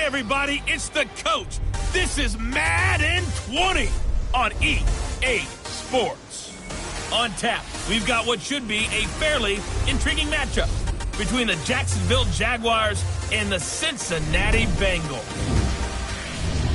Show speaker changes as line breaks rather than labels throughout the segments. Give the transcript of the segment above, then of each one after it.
Hey, everybody, it's the coach. This is Madden 20 on EA Sports. On tap, we've got what should be a fairly intriguing matchup between the Jacksonville Jaguars and the Cincinnati Bengals.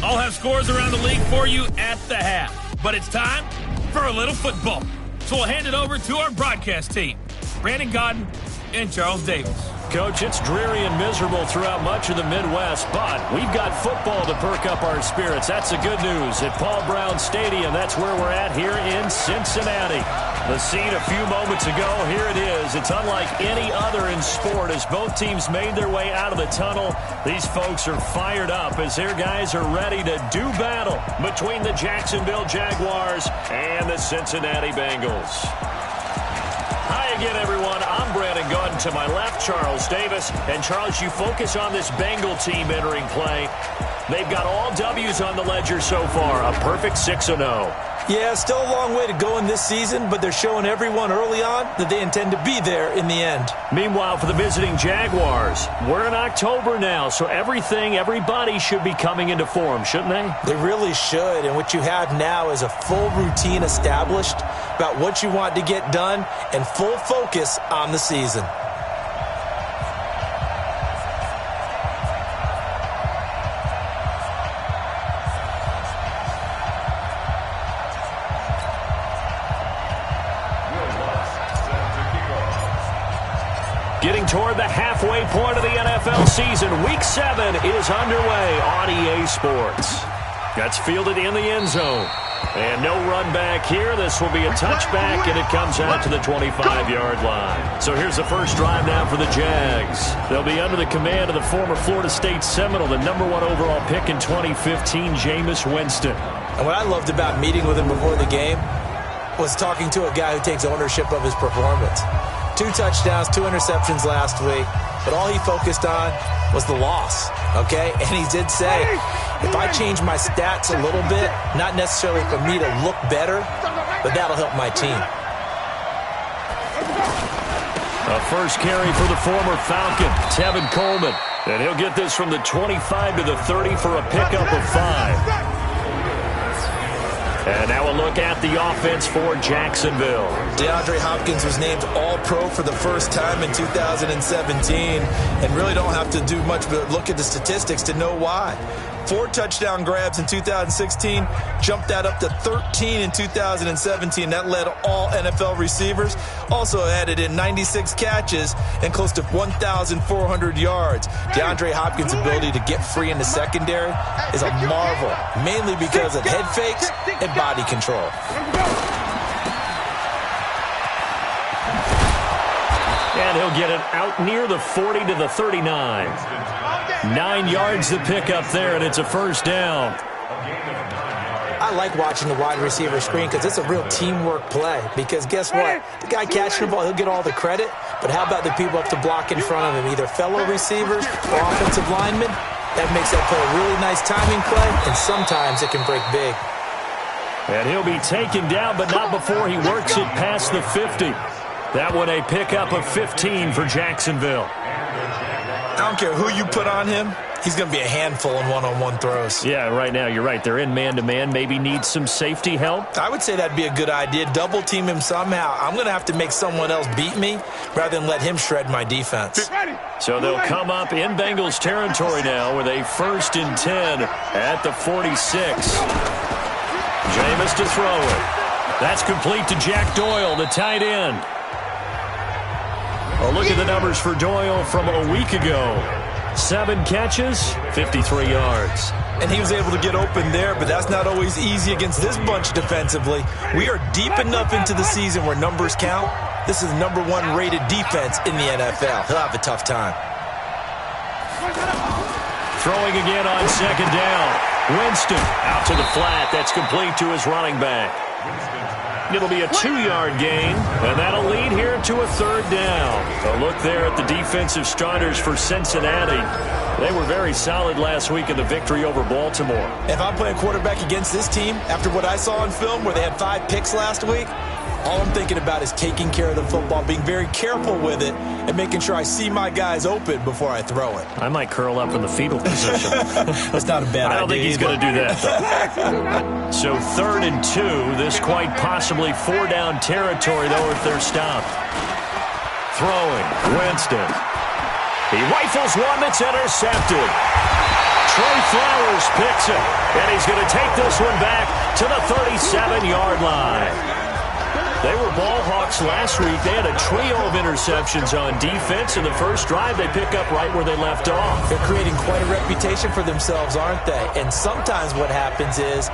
I'll have scores around the league for you at the half, but it's time for a little football. So we'll hand it over to our broadcast team, Brandon Godden and Charles Davis.
Coach, it's dreary and miserable throughout much of the Midwest, but we've got football to perk up our spirits. That's the good news. At Paul Brown Stadium, that's where we're at here in Cincinnati. The scene a few moments ago, here it is. It's unlike any other in sport as both teams made their way out of the tunnel. These folks are fired up as their guys are ready to do battle between the Jacksonville Jaguars and the Cincinnati Bengals. Hi again, everyone. I'm Brandon Godden. To my left, Charles Davis. And, Charles, you focus on this Bengal team entering play. They've got all W's on the ledger so far, a perfect 6-0.
Yeah, still a long way to go in this season, but they're showing everyone early on that they intend to be there in the end.
Meanwhile, for the visiting Jaguars, we're in October now, so everybody should be coming into form, shouldn't they?
They really should, and what you have now is a full routine established about what you want to get done and full focus on the season.
Getting toward the halfway point of the NFL season, Week 7 is underway on EA Sports. That's fielded in the end zone. And no run back here. This will be a touchback, and it comes out to the 25-yard line. So here's the first drive now for the Jags. They'll be under the command of the former Florida State Seminole, the #1 overall pick in 2015, Jamies Winston.
And what I loved about meeting with him before the game was talking to a guy who takes ownership of his performance. 2 touchdowns, 2 interceptions last week, but all he focused on was the loss, okay? And he did say, if I change my stats a little bit, not necessarily for me to look better, but that'll help my team.
A first carry for the former Falcon, Tevin Coleman. And he'll get this from the 25 to the 30 for a pickup of 5. And now a look at the offense for Jacksonville.
DeAndre Hopkins was named All-Pro for the first time in 2017 and really don't have to do much but look at the statistics to know why. 4 touchdown grabs in 2016, jumped that up to 13 in 2017. That led all NFL receivers. Also added in 96 catches and close to 1,400 yards. DeAndre Hopkins' ability to get free in the secondary is a marvel, mainly because of head fakes and body control.
And he'll get it out near the 40 to the 39. 9 yards to pick up there, and it's a first down.
I like watching the wide receiver screen because it's a real teamwork play. Because guess what? The guy catching the ball, he'll get all the credit. But how about the people up to block in front of him, either fellow receivers or offensive linemen? That makes that play a really nice timing play, and sometimes it can break big.
And he'll be taken down, but not before he works it past the 50. That one a pickup of 15 for Jacksonville.
I don't care who you put on him. He's going to be a handful in one-on-one throws.
Yeah, right now, you're right. They're in man-to-man. Maybe need some safety help.
I would say that'd be a good idea. Double-team him somehow. I'm going to have to make someone else beat me rather than let him shred my defense.
So they'll come up in Bengals territory now with a 1st and 10 at the 46. Jameis to throw it. That's complete to Jack Doyle, the tight end. A look at the numbers for Doyle from a week ago. 7 catches, 53 yards.
And he was able to get open there, but that's not always easy against this bunch defensively. We are deep enough into the season where numbers count. This is the #1 rated defense in the NFL. He'll have a tough time.
Throwing again on 2nd down. Winston out to the flat. That's complete to his running back. It'll be a 2-yard gain, and that'll lead here to a 3rd down. A look there at the defensive starters for Cincinnati. They were very solid last week in the victory over Baltimore.
If I'm playing quarterback against this team, after what I saw on film where they had 5 picks last week, All I'm thinking about is taking care of the football, being very careful with it, and making sure I see my guys open before I throw it.
I might curl up in the fetal position.
That's not a bad idea.
I don't think he's going to do that, though. So 3rd and 2. This quite possibly 4-down territory, though, if they're stopped. Throwing. Winston. He rifles one that's intercepted. Trey Flowers picks it, and he's going to take this one back to the 37-yard line. They were ball hawks last week. They had a trio of interceptions on defense. In the first drive, they pick up right where they left off.
They're creating quite a reputation for themselves, aren't they? And sometimes what happens is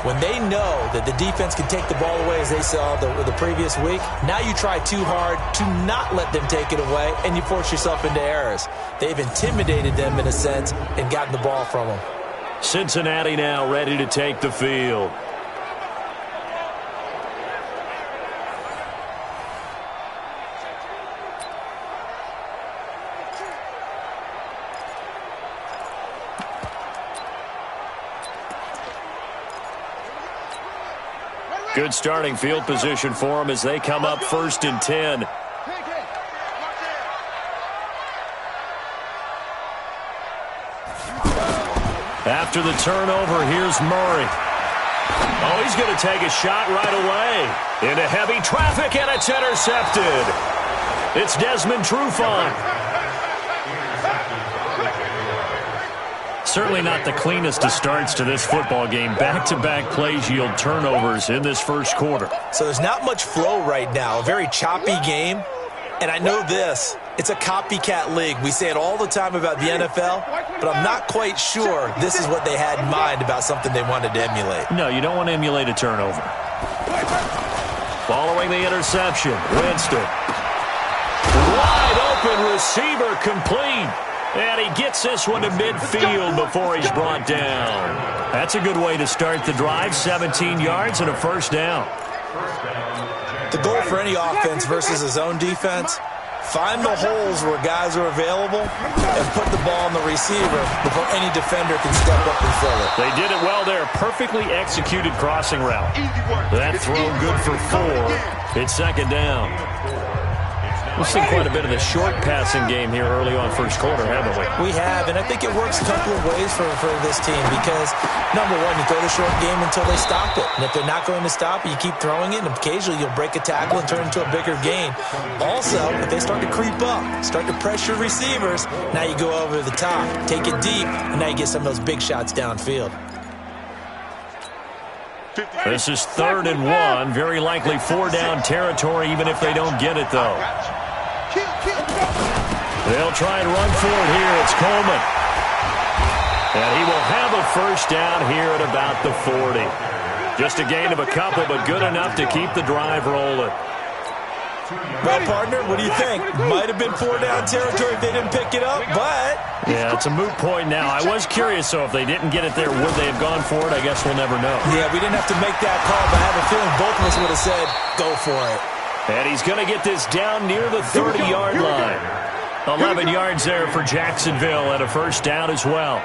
when they know that the defense can take the ball away, as they saw the previous week, now you try too hard to not let them take it away, and you force yourself into errors. They've intimidated them in a sense and gotten the ball from them.
Cincinnati now ready to take the field. Good starting field position for them as they come up 1st and 10. After the turnover, here's Murray. Oh, he's going to take a shot right away. Into heavy traffic, and it's intercepted. It's Desmond Trufant. Certainly not the cleanest of starts to this football game. Back-to-back plays yield turnovers in this first quarter.
So there's not much flow right now. A very choppy game. And I know this. It's a copycat league. We say it all the time about the NFL, but I'm not quite sure this is what they had in mind about something they wanted to emulate.
No, you don't want to emulate a turnover. Following the interception, Winston. Wide open receiver complete. And he gets this one to midfield before he's brought down. That's a good way to start the drive. 17 yards and a first down.
The goal for any offense versus his own defense, find the holes where guys are available and put the ball on the receiver before any defender can step up and fill it.
They did it well there. Perfectly executed crossing route. That throw good for 4. It's 2nd down. We've seen quite a bit of the short passing game here early on first quarter, haven't we?
We have, and I think it works a couple of ways for this team because, number one, you throw the short game until they stop it. And if they're not going to stop it, you keep throwing it, and occasionally you'll break a tackle and turn it into a bigger gain. Also, if they start to creep up, start to pressure receivers, now you go over the top, take it deep, and now you get some of those big shots downfield.
This is 3rd and 1. Very likely 4-down territory, even if they don't get it, though. They'll try and run for it here. It's Coleman. And he will have a first down here at about the 40. Just a gain of a couple, but good enough to keep the drive rolling.
Well, partner, what do you think? Might have been 4-down territory if they didn't pick it up, but...
Yeah, it's a moot point now. I was curious, so if they didn't get it there, would they have gone for it? I guess we'll never know.
Yeah, we didn't have to make that call, but I have a feeling both of us would have said, go for it.
And he's going to get this down near the 30-yard line. 11 yards there for Jacksonville and a first down as well.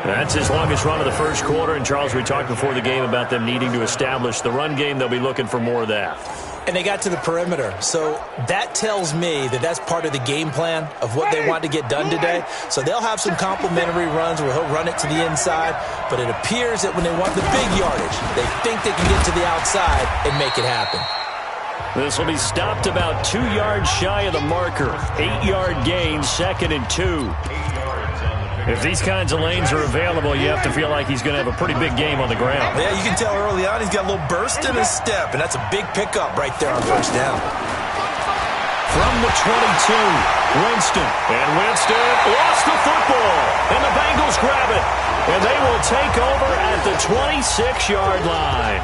That's his longest run of the first quarter. And, Charles, we talked before the game about them needing to establish the run game. They'll be looking for more of that.
And they got to the perimeter. So that tells me that that's part of the game plan of what they want to get done today. So they'll have some complimentary runs where he'll run it to the inside. But it appears that when they want the big yardage, they think they can get to the outside and make it happen.
This will be stopped about 2 yards shy of the marker. 8-yard gain, 2nd and 2. If these kinds of lanes are available, you have to feel like he's going to have a pretty big game on the ground.
Yeah, you can tell early on he's got a little burst in his step, and that's a big pickup right there on first down.
From the 22, Winston. And Winston lost the football, and the Bengals grab it. And they will take over at the 26-yard line.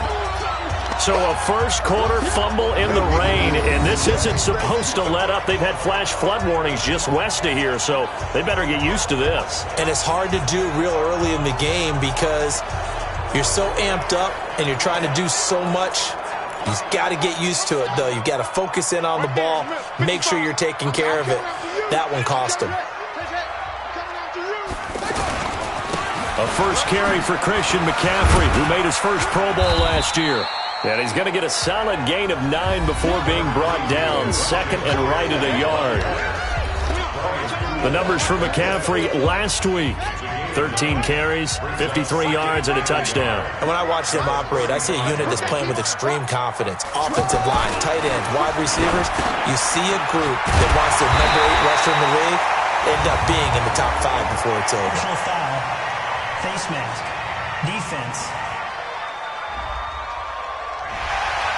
So a first quarter fumble in the rain, and this isn't supposed to let up. They've had flash flood warnings just west of here, so they better get used to this.
And it's hard to do real early in the game because you're so amped up and you're trying to do so much. You've got to get used to it, though. You've got to focus in on the ball, make sure you're taking care of it. That one cost him.
A first carry for Christian McCaffrey, who made his first Pro Bowl last year. And he's going to get a solid gain of 9 before being brought down. Second and right at a yard. The numbers for McCaffrey last week. 13 carries, 53 yards, and a touchdown.
And when I watch them operate, I see a unit that's playing with extreme confidence. Offensive line, tight ends, wide receivers. You see a group that wants their number 8 rusher in the league end up being in the top 5 before it's over.
Personal foul, face mask, defense.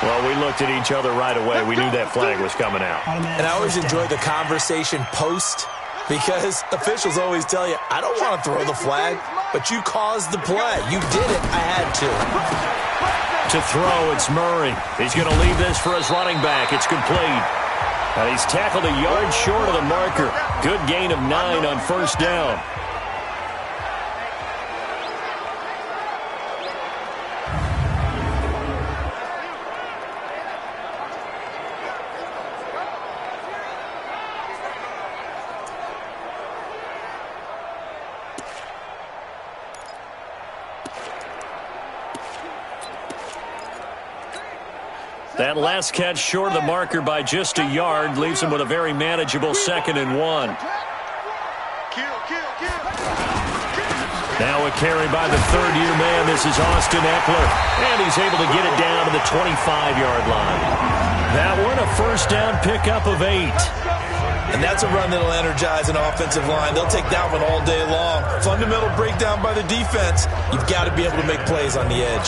Well, we looked at each other right away. We knew that flag was coming out.
And I always enjoy the conversation post, because officials always tell you, I don't want to throw the flag, but you caused the play. You did it. I had to.
To throw, it's Murray. He's going to leave this for his running back. It's complete. And he's tackled a yard short of the marker. Good gain of 9 on first down. That last catch short of the marker by just a yard leaves him with a very manageable 2nd and 1. Now a carry by the third-year man. This is Austin Eckler. And he's able to get it down to the 25-yard line. That one, a first down pickup of 8.
And that's a run that'll energize an offensive line. They'll take that one all day long. Fundamental breakdown by the defense. You've got to be able to make plays on the edge.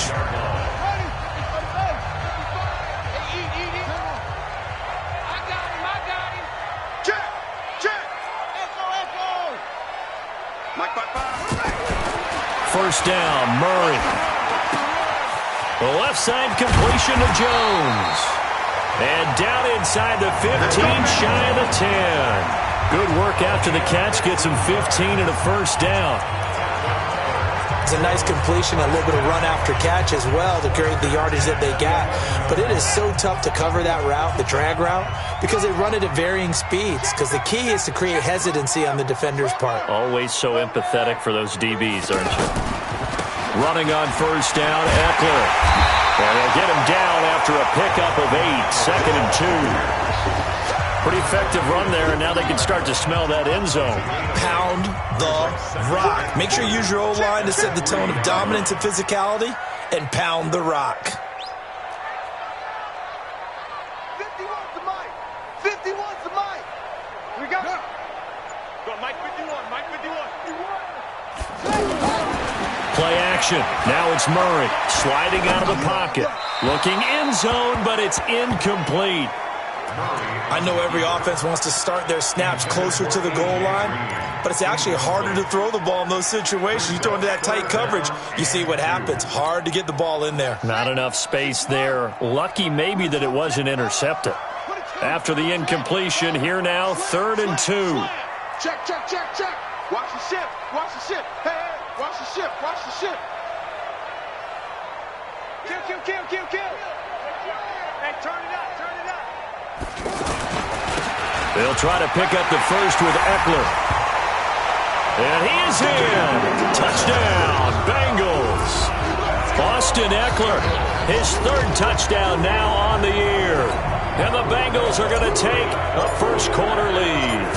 First down, Murray. The left side completion to Jones. And down inside the 15, shy of the 10. Good work after the catch. Gets him 15 and a first down.
It's a nice completion, a little bit of run after catch as well to create the yardage that they got. But it is so tough to cover that route, the drag route, because they run it at varying speeds. Because the key is to create hesitancy on the defender's part.
Always so empathetic for those DBs, aren't you? Running on first down, Eckler. And they'll get him down after a pickup of 8, 2nd and 2. Pretty effective run there, and now they can start to smell that end zone.
Pound the rock. Make sure you use your O-line to set the tone of dominance and physicality, and pound the rock.
51's the mic. 51's the mic. We got it. Go, Mike 51. Mike 51.
Play action. Now it's Murray sliding out of the pocket. Looking end zone, but it's incomplete.
I know every offense wants to start their snaps closer to the goal line, but it's actually harder to throw the ball in those situations. You throw into that tight coverage, you see what happens. Hard to get the ball in there.
Not enough space there. Lucky maybe that it wasn't intercepted. After the incompletion, here now, 3rd and 2.
Check, check, check, check. Watch the ship. Watch the ship. Hey, hey, watch the ship. Watch the ship. Kill, kill, kill, kill, kill. Hey, turn it up, turn it up.
They'll try to pick up the first with Eckler. And he is in. Touchdown, Bengals. Austin Eckler, his 3rd touchdown now on the year. And the Bengals are going to take a first-quarter lead.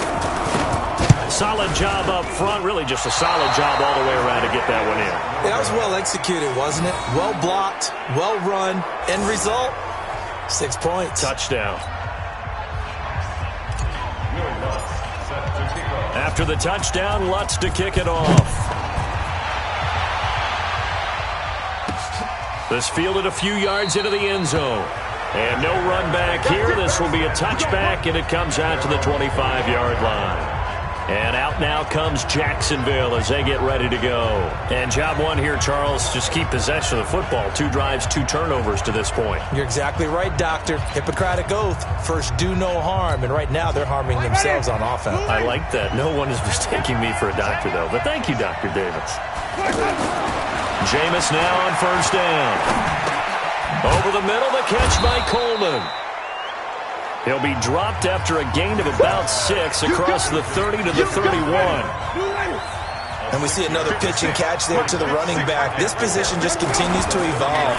Solid job up front. Really just a solid job all the way around to get that one in.
That was well executed, wasn't it? Well blocked, well run. End result, 6 points.
Touchdown. After the touchdown, Lutz to kick it off. This fielded a few yards into the end zone. And no run back here. This will be a touchback, and it comes out to the 25-yard line. And out now comes Jacksonville as they get ready to go. And job one here, Charles, just keep possession of the football. 2 drives, 2 turnovers to this point.
You're exactly right, Doctor. Hippocratic oath. First, do no harm. And right now, they're harming themselves on offense.
I like that. No one is mistaking me for a doctor, though. But thank you, Dr. Davis. Jameis now on first down. Over the middle, the catch by Coleman. He'll be dropped after a gain of about 6 across the 30 to the 31.
And we see another pitch and catch there to the running back. This position just continues to evolve.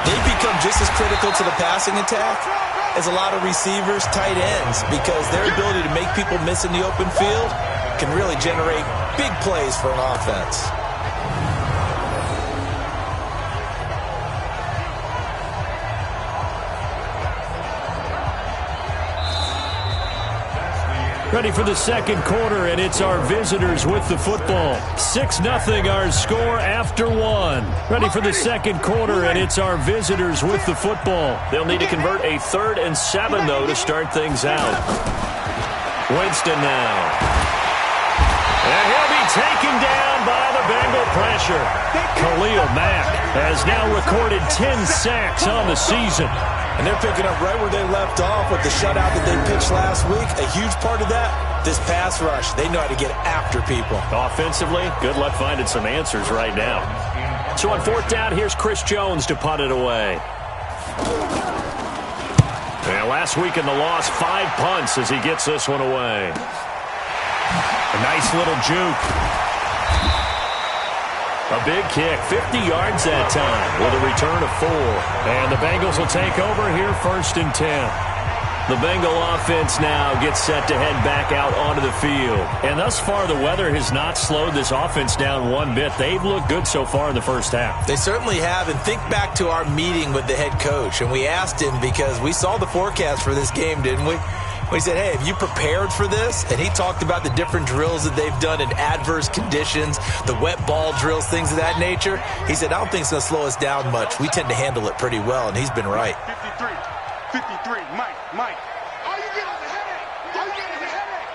They've become just as critical to the passing attack as a lot of receivers, tight ends, because their ability to make people miss in the open field can really generate big plays for an offense.
Ready for the second quarter, and it's our visitors with the football. 6-0 our score after one. Ready for the second quarter, and it's our visitors with the football. They'll need to convert a 3rd and 7, though, to start things out. Winston now. And he'll be taken down by the Bengal pressure. Khalil Mack has now recorded 10 sacks on the season.
And they're picking up right where they left off with the shutout that they pitched last week. A huge part of that, this pass rush. They know how to get after people.
Offensively, good luck finding some answers right now. So on 4th down, here's Chris Jones to punt it away. And last week in the loss, 5 punts as he gets this one away. A nice little juke. A big kick, 50 yards that time with a return of 4. And the Bengals will take over here 1st and 10. The Bengal offense now gets set to head back out onto the field. And thus far, the weather has not slowed this offense down one bit. They've looked good so far in the first half.
They certainly have. And think back to our meeting with the head coach. And we asked him because we saw the forecast for this game, didn't we? We said, hey, have you prepared for this? And he talked about the different drills that they've done in adverse conditions, the wet ball drills, things of that nature. He said, I don't think it's going to slow us down much. We tend to handle it pretty well, and he's been right.
53, Mike. Are you getting the headache? Are you getting the headache?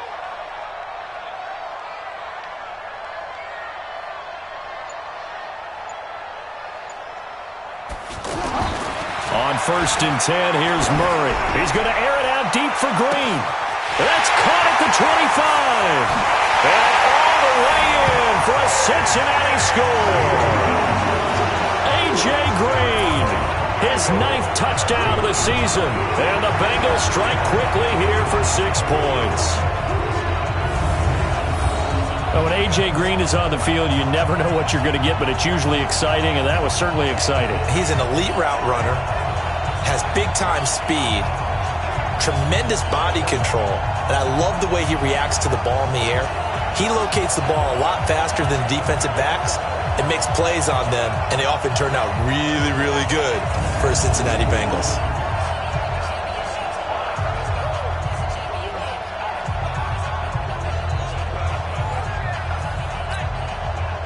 On 1st and 10, here's Murray. He's going to air it out deep for Green. That's caught at the 25. And all the way in for a Cincinnati score. A.J. Green, his 9th touchdown of the season. And the Bengals strike quickly here for 6 points. When A.J. Green is on the field, you never know what you're going to get, but it's usually exciting, and that was certainly exciting.
He's an elite route runner, has big-time speed, tremendous body control, and I love the way he reacts to the ball in the air. He locates the ball a lot faster than defensive backs and makes plays on them, and they often turn out really, really good for the Cincinnati Bengals.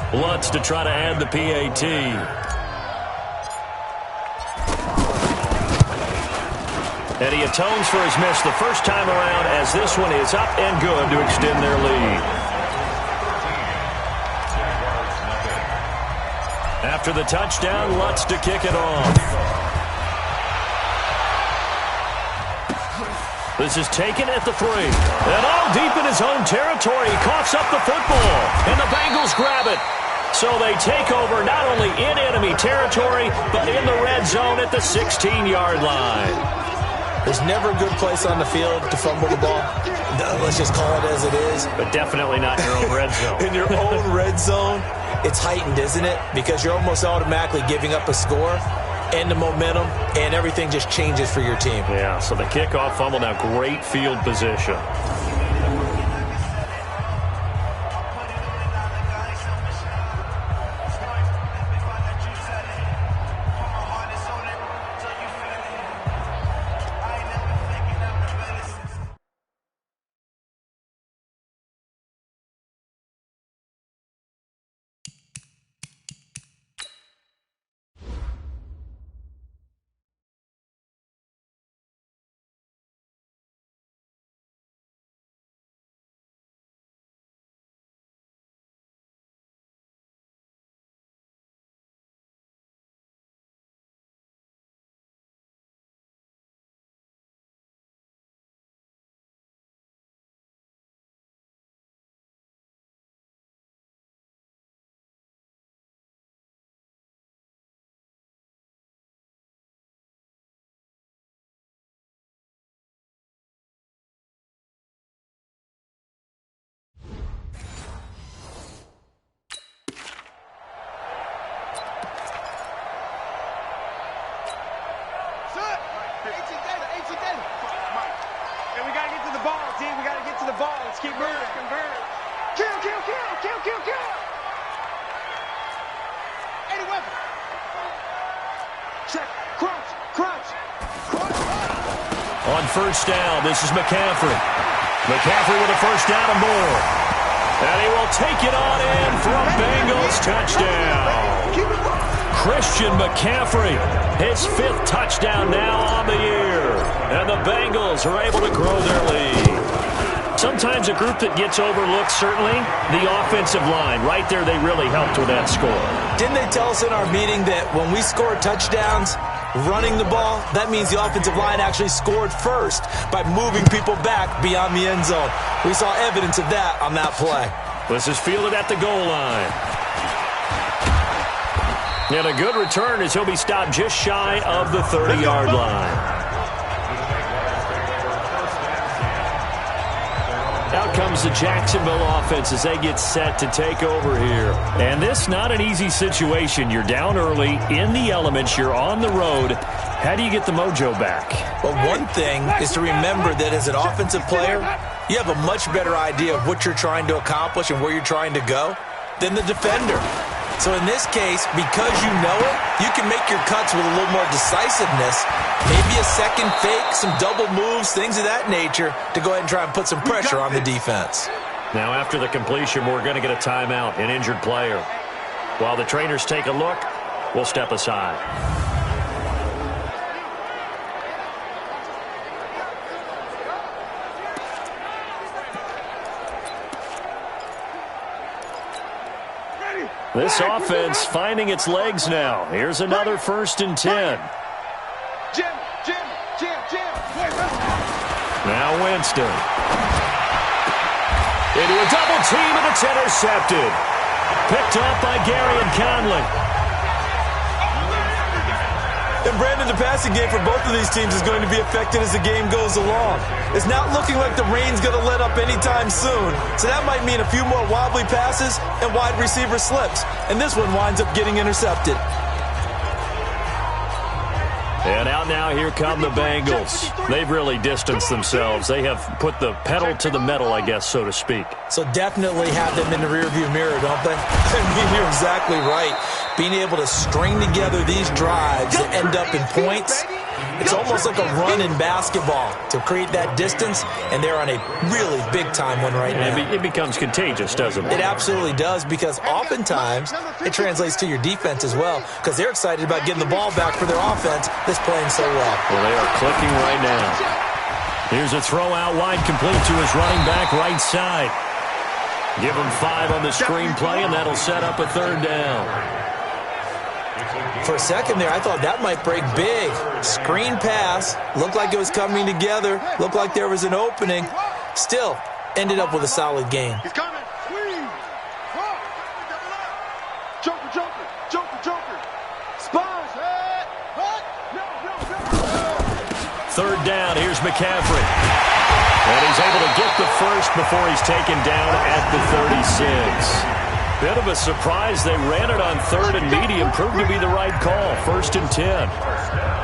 Lutz to try to add the PAT. And he atones for his miss the first time around as this one is up and good to extend their lead. After the touchdown, Lutz to kick it off. This is taken at the 3. And all deep in his own territory. He coughs up the football. And the Bengals grab it. So they take over not only in enemy territory, but in the red zone at the 16-yard line.
There's never a good place on the field to fumble the ball. No, let's just call it as it is.
But definitely not in your own red zone.
In your own red zone, it's heightened, isn't it? Because you're almost automatically giving up a score and the momentum, and everything just changes for your team.
Yeah, so the kickoff fumble, now great field position. On first down, this is McCaffrey. McCaffrey with a first down and more. And he will take it on in for a Bengals touchdown. Christian McCaffrey, his 5th touchdown now on the year. And the Bengals are able to grow their lead. Sometimes a group that gets overlooked, certainly, the offensive line. Right there, they really helped with that score.
Didn't they tell us in our meeting that when we score touchdowns, running the ball, that means the offensive line actually scored first by moving people back beyond the end zone. We saw evidence of that on that play.
This is fielded at the goal line. And a good return as he'll be stopped just shy of the 30-yard line. Out comes the Jacksonville offense as they get set to take over here. And this not an easy situation. You're down early, in the elements, you're on the road. How do you get the mojo back?
Well, one thing is to remember that as an offensive player, you have a much better idea of what you're trying to accomplish and where you're trying to go than the defender. So in this case, because you know it, you can make your cuts with a little more decisiveness. Maybe a second fake, some double moves, things of that nature to go ahead and try and put some pressure on the defense.
Now after the completion, we're going to get a timeout, an injured player. While the trainers take a look, we'll step aside. This offense finding its legs now. Here's another 1st and 10.
Jim.
Now Winston. Into a double team, and it's intercepted. Picked up by Gary and Conley.
And Brandon, the passing game for both of these teams is going to be affected as the game goes along. It's not looking like the rain's going to let up anytime soon. So that might mean a few more wobbly passes and wide receiver slips. And this one winds up getting intercepted.
And out now, here come the Bengals. They've really distanced themselves. They have put the pedal to the metal, I guess, so to speak.
So definitely have them in the rearview mirror, don't they? I mean, you're exactly right. Being able to string together these drives that end up in points, it's almost like a run in basketball to create that distance, and they're on a really big-time one right now.
It becomes contagious, doesn't it?
It absolutely does, because oftentimes it translates to your defense as well, because they're excited about getting the ball back for their offense that's playing so well.
Well, they are clicking right now. Here's a throw out wide, complete to his running back right side. Give him 5 on the screen play, and that'll set up a 3rd down.
For a second there, I thought that might break big. Screen pass. Looked like it was coming together. Looked like there was an opening. Still, ended up with a solid game.
He's coming. Joker. Sponge. No.
3rd down. Here's McCaffrey. And he's able to get the first before he's taken down at the 36. Bit of a surprise. They ran it on 3rd and medium. Proved to be the right call. 1st and 10.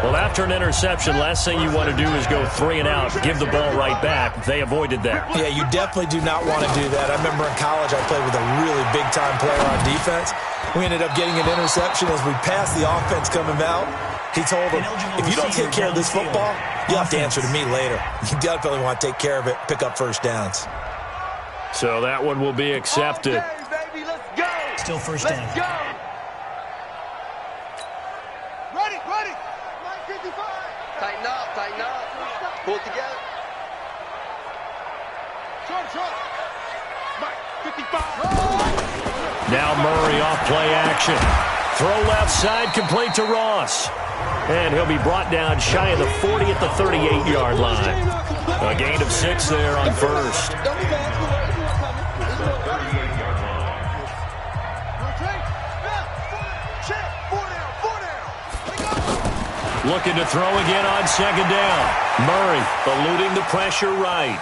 Well, after an interception, last thing you want to do is go 3 and out, give the ball right back. They avoided that.
Yeah, you definitely do not want to do that. I remember in college I played with a really big-time player on defense. We ended up getting an interception as we passed the offense coming out. He told him, if you don't take care of this football, you'll have to answer to me later. You definitely want to take care of it, pick up 1st downs.
So that one will be accepted.
Still 1st down.
Let's go. Ready. 9:55. Tighten up. Pull it together. Short. Mike, 55.
Now Murray off play action. Throw left side, complete to Ross. And he'll be brought down shy of the 40 at the 38-yard line. A gain of 6 there on 1st. Looking to throw again on 2nd down. Murray eluding the pressure right.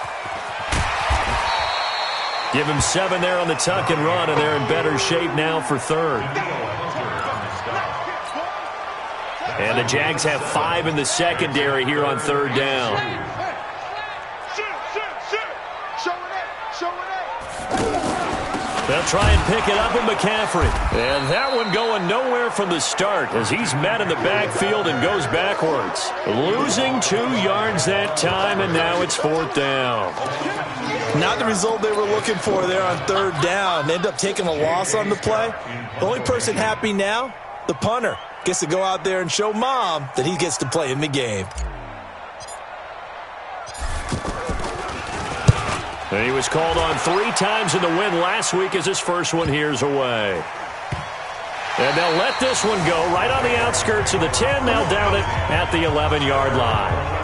Give him 7 there on the tuck and run, and they're in better shape now for 3rd. And the Jags have 5 in the secondary here on 3rd down. They'll try and pick it up with McCaffrey. And that one going nowhere from the start as he's met in the backfield and goes backwards. Losing 2 yards that time, and now it's 4th down.
Not the result they were looking for there on 3rd down. They end up taking a loss on the play. The only person happy now, the punter, gets to go out there and show Mom that he gets to play in the game.
And he was called on 3 times in the win last week as his first one here's away. And they'll let this one go right on the outskirts of the 10. They'll down it at the 11-yard line.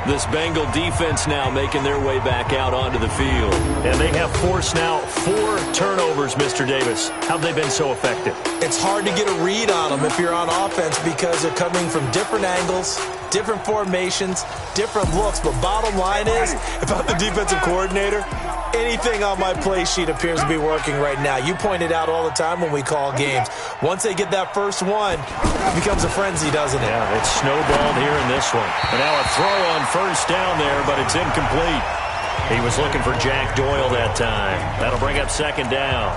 This Bengal defense now making their way back out onto the field. And they have forced now 4 turnovers, Mr. Davis. How have they been so effective?
It's hard to get a read on them if you're on offense because they're coming from different angles, different formations, different looks. But bottom line is, if I'm the defensive coordinator, anything on my play sheet appears to be working right now. You point it out all the time when we call games. Once they get that first one, it becomes a frenzy, doesn't it?
Yeah, it's snowballed here in this one. And now a throw on first down there, but it's incomplete. He was looking for Jack Doyle that time. That'll bring up 2nd down.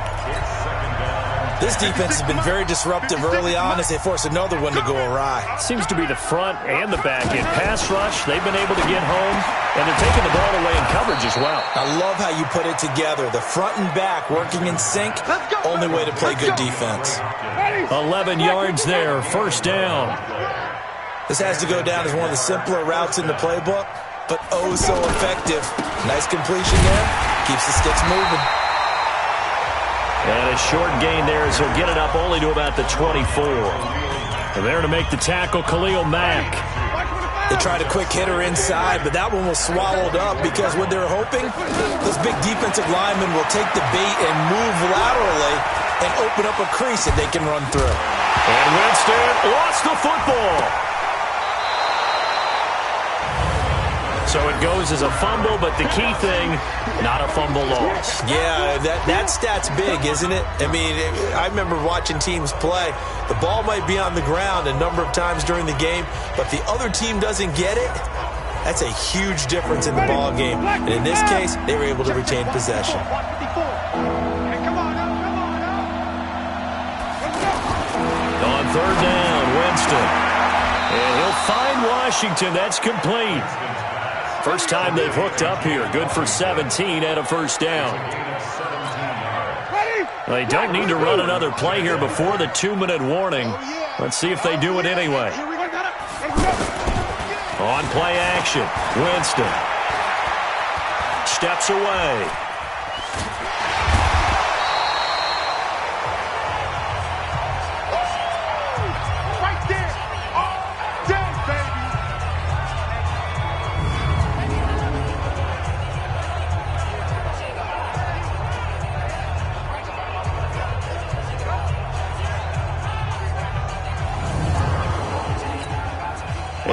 This defense has been very disruptive early on as they force another one to go awry.
Seems to be the front and the back end. Pass rush, they've been able to get home, and they're taking the ball away in coverage as well.
I love how you put it together. The front and back working in sync, only way to play good defense.
11 yards there, 1st down.
This has to go down as one of the simpler routes in the playbook, but oh so effective. Nice completion there. Keeps the sticks moving.
And a short gain there as he'll get it up only to about the 24. And there to make the tackle, Khalil Mack.
They tried a quick hitter inside, but that one was swallowed up because what they're hoping, those big defensive linemen will take the bait and move laterally and open up a crease that they can run through.
And Winston lost the football. So it goes as a fumble, but the key thing, not a fumble loss.
Yeah, that stat's big, isn't it? I mean, I remember watching teams play. The ball might be on the ground a number of times during the game, but if the other team doesn't get it, that's a huge difference in the ball game. And in this case, they were able to retain possession.
On 3rd down, Winston. And he'll find Washington. That's complete. First time they've hooked up here. Good for 17 and a 1st down. They don't need to run another play here before the 2-minute warning. Let's see if they do it anyway. On play action, Winston. Steps away.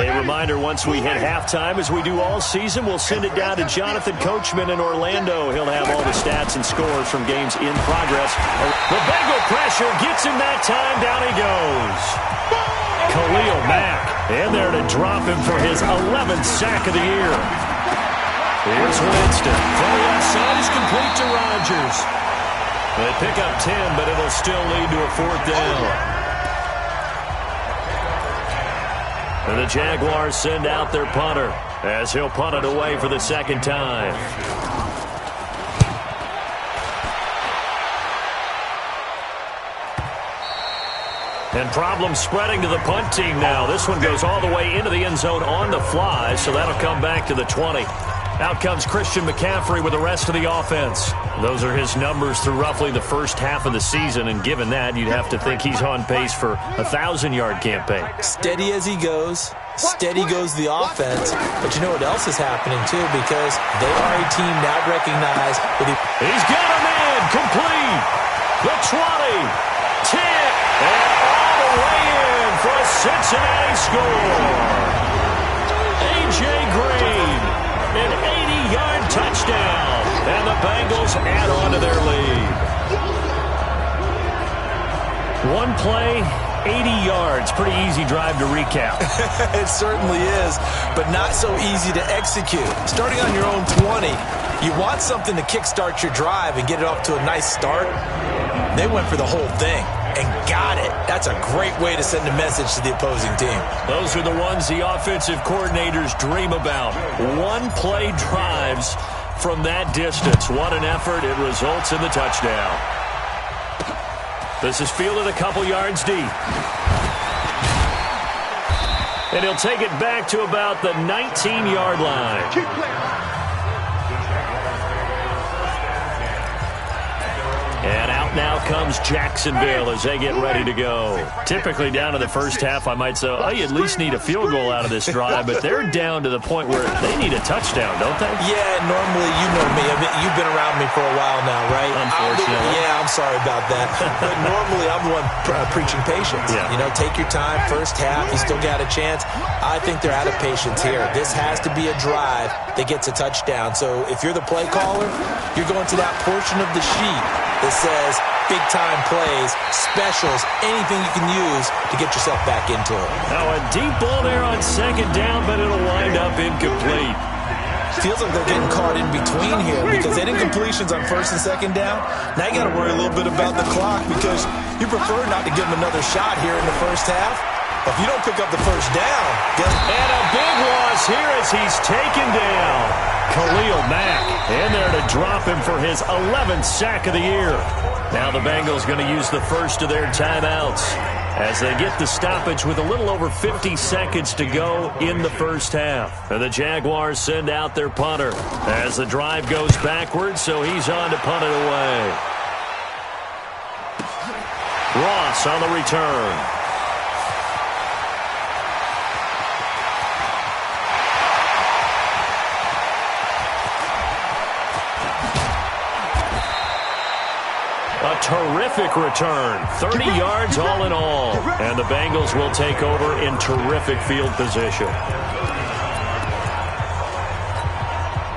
A reminder, once we hit halftime, as we do all season, we'll send it down to Jonathan Coachman in Orlando. He'll have all the stats and scores from games in progress. The Bengal pressure gets him that time. Down he goes. Khalil Mack in there to drop him for his 11th sack of the year. Here's Winston. From the outside is complete to Rodgers. They pick up 10, but it'll still lead to a 4th down. And the Jaguars send out their punter as he'll punt it away for the 2nd time. And problems spreading to the punt team now. This one goes all the way into the end zone on the fly, so that'll come back to the 20. Out comes Christian McCaffrey with the rest of the offense. Those are his numbers through roughly the first half of the season, and given that, you'd have to think he's on pace for a 1,000-yard campaign.
Steady as he goes, steady goes the offense. But you know what else is happening, too, because they are a team now recognized.
He's got a man complete. The 20, 10, and all the way in for a Cincinnati score. A.J. Green, an 80-yard touchdown, and the Bengals add on to their lead. One play, 80 yards. Pretty easy drive to recap.
It certainly is, but not so easy to execute. Starting on your own 20, You want something to kickstart your drive and get it off to a nice start. They went for the whole thing and got it. That's a great way to send a message to the opposing team.
Those are the ones the offensive coordinators dream about. One-play drives from that distance. What an effort. It results in the touchdown. This is fielded a couple yards deep. And he'll take it back to about the 19-yard line.
Keep playing.
And out now comes Jacksonville as they get ready to go. Typically down to the first half, I might say, oh, you at least need a field goal out of this drive, but they're down to the point where they need a touchdown, don't they?
Yeah, normally, you know me. You've been around me for a while now, right?
Unfortunately.
I'm sorry about that. But normally, I'm the one preaching patience.
Yeah.
You know, take your time. First half, you still got a chance. I think they're out of patience here. This has to be a drive that gets a touchdown. So if you're the play caller, you're going to that portion of the sheet that says big-time plays, specials, anything you can use to get yourself back into it.
Now a deep ball there on second down, but it'll wind up incomplete.
Feels like they're getting caught in between here because they didn't incompletions on first and second down. Now you got to worry a little bit about the clock because you prefer not to give them another shot here in the first half. If you don't pick up the first down,
and a big loss here as he's taken down. Khalil Mack in there to drop him for his 11th sack of the year. Now the Bengals going to use the first of their timeouts as they get the stoppage with a little over 50 seconds to go in the first half. And the Jaguars send out their punter as the drive goes backwards, so he's on to punt it away. Ross on the return. A terrific return, 30 yards all in all, and the Bengals will take over in terrific field position.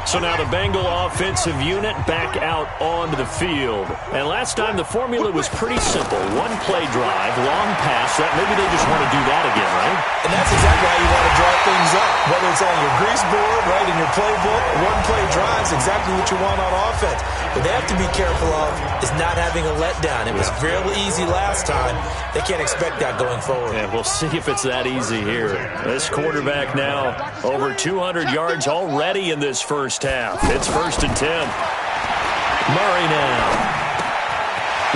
So now the Bengal offensive unit back out onto the field. And last time the formula was pretty simple. One play drive, long pass. Maybe they just want to do that again, right?
And that's exactly how you want to draw things up. Whether it's on your grease board, right, in your playbook, one play drives, exactly what you want on offense. What they have to be careful of is not having a letdown. It was real easy last time. They can't expect that going forward.
And we'll see if it's that easy here. This quarterback now over 200 yards already in this first half. It's 1st and 10. Murray now.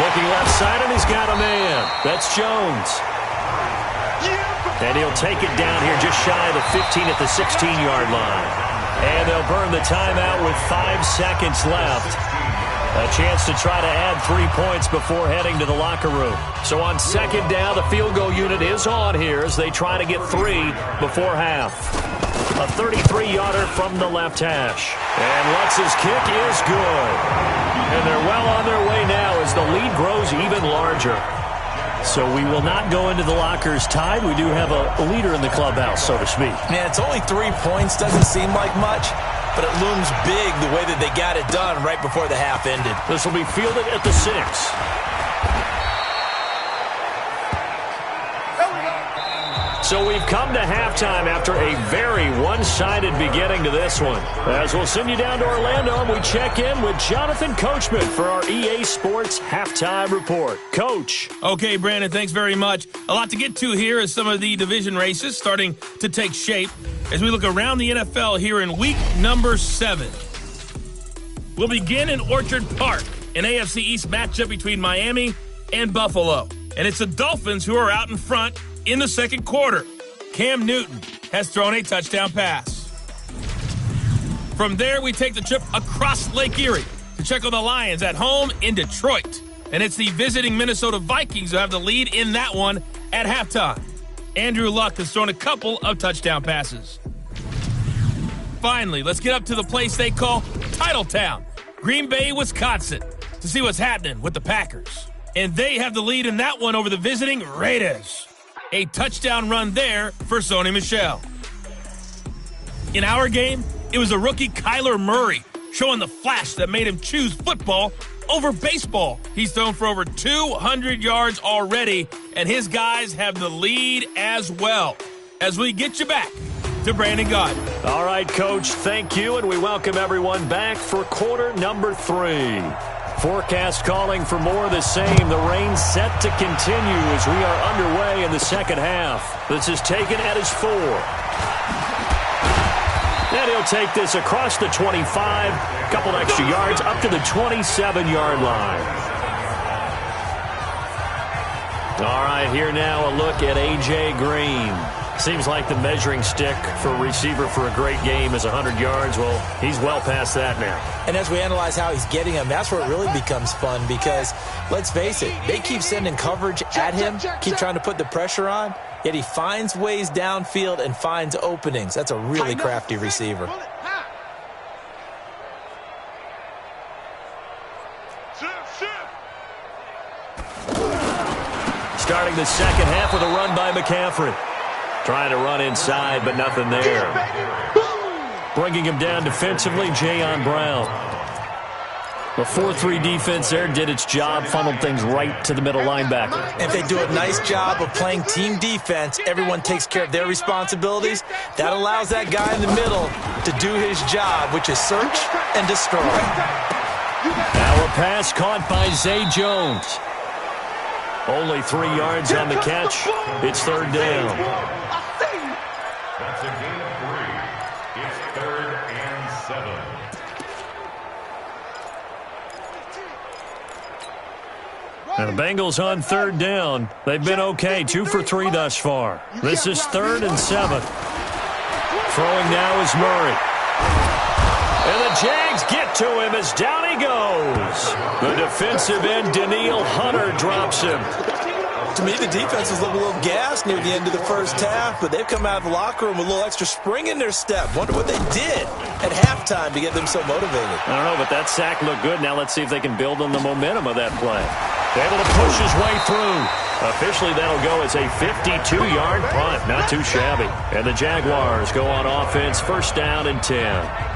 Looking left side, and he's got a man. That's Jones. And he'll take it down here just shy of the 15 at the 16-yard line. And they'll burn the timeout with 5 seconds left. A chance to try to add 3 points before heading to the locker room. So on second down, the field goal unit is on here as they try to get 3 before half. A 33-yarder from the left hash. And Lutz's kick is good. And they're well on their way now as the lead grows even larger. So we will not go into the lockers tied. We do have a leader in the clubhouse, so to speak.
Man, it's only 3 points. Doesn't seem like much, but it looms big the way that they got it done right before the half ended.
This will be fielded at the 6. So we've come to halftime after a very one-sided beginning to this one. As we'll send you down to Orlando, and we check in with Jonathan Coachman for our EA Sports Halftime Report. Coach.
Okay, Brandon, thanks very much. A lot to get to here as some of the division races starting to take shape as we look around the NFL here in week number 7. We'll begin in Orchard Park, an AFC East matchup between Miami and Buffalo. And it's the Dolphins who are out in front in the second quarter. Cam Newton has thrown a touchdown pass. From there, we take the trip across Lake Erie to check on the Lions at home in Detroit. And it's the visiting Minnesota Vikings who have the lead in that one at halftime. Andrew Luck has thrown a couple of touchdown passes. Finally, let's get up to the place they call Titletown, Green Bay, Wisconsin, to see what's happening with the Packers. And they have the lead in that one over the visiting Raiders. A touchdown run there for Sony Michel. In our game, it was a rookie Kyler Murray showing the flash that made him choose football over baseball. He's thrown for over 200 yards already, and his guys have the lead as well. As we get you back to Brandon Gott.
All right, Coach, thank you, and we welcome everyone back for quarter number 3. Forecast calling for more of the same. The rain set to continue as we are underway in the second half. This is taken at his 4. And he'll take this across the 25, a couple extra yards up to the 27-yard line. All right, here now a look at A.J. Green. Seems like the measuring stick for a receiver for a great game is 100 yards. Well, he's well past that now.
And as we analyze how he's getting them, that's where it really becomes fun because, let's face it, they keep sending coverage at him, keep trying to put the pressure on, yet he finds ways downfield and finds openings. That's a really crafty receiver.
Starting the second half with a run by McCaffrey. Trying to run inside, but nothing there. Bringing him down defensively, Jayon Brown. The 4-3 defense there did its job, funneled things right to the middle linebacker.
If they do a nice job of playing team defense, everyone takes care of their responsibilities. That allows that guy in the middle to do his job, which is search and destroy.
Now a pass caught by Zay Jones. Only 3 yards on the catch. It's third down.
That's a gain of 3. It's 3rd and 7.
Now the Bengals on third down. They've been okay, 2 for 3 thus far. This is 3rd and 7. Throwing now is Murray. And the Jags get to him as down he goes. The defensive end, Daniil Hunter, drops him.
To me, the defense was a little gassed near the end of the first half, but they've come out of the locker room with a little extra spring in their step. Wonder what they did at halftime to get them so motivated.
I don't know, but that sack looked good. Now let's see if they can build on the momentum of that play. Able to push his way through. Officially, that'll go as a 52-yard punt. Not too shabby. And the Jaguars go on offense, 1st down and 10.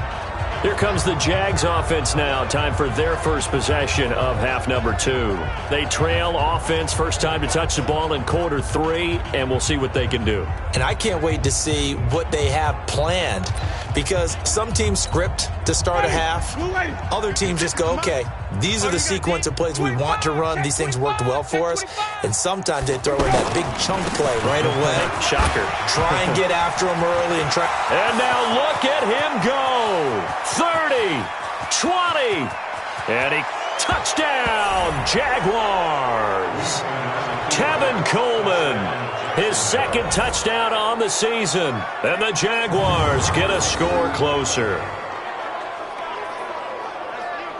Here comes the Jags offense now. Time for their first possession of half number 2. They trail offense, first time to touch the ball in quarter 3, and we'll see what they can do.
And I can't wait to see what they have planned because some teams script to start a half. Other teams just go, okay, these are the sequence of plays we want to run. These things worked well for us. And sometimes they throw in that big chunk play right away.
Shocker.
Try and get after them early and try.
And now look at him go. 30, 20, and he touchdown, Jaguars. Tevin Coleman, his 2nd touchdown on the season, and the Jaguars get a score closer.